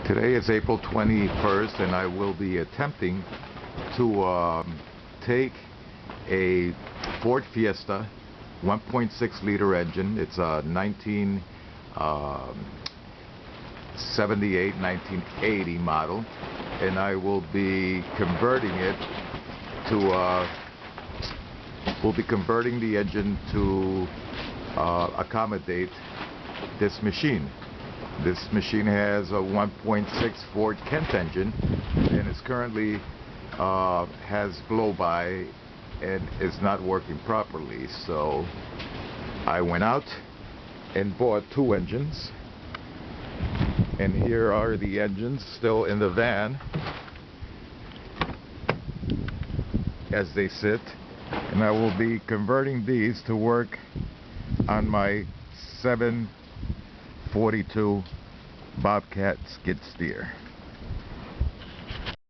Today is April 21st, and I will be attempting to take a Ford Fiesta 1.6 liter engine. It's a 1978, 1980 model, and I will be converting it to converting the engine to accommodate this machine. This machine has a 1.6 Ford Kent engine, and it's currently has blow-by and is not working properly. So I went out and bought two engines, and here are the engines still in the van as they sit, and I will be converting these to work on my 742 Bobcat skid steer.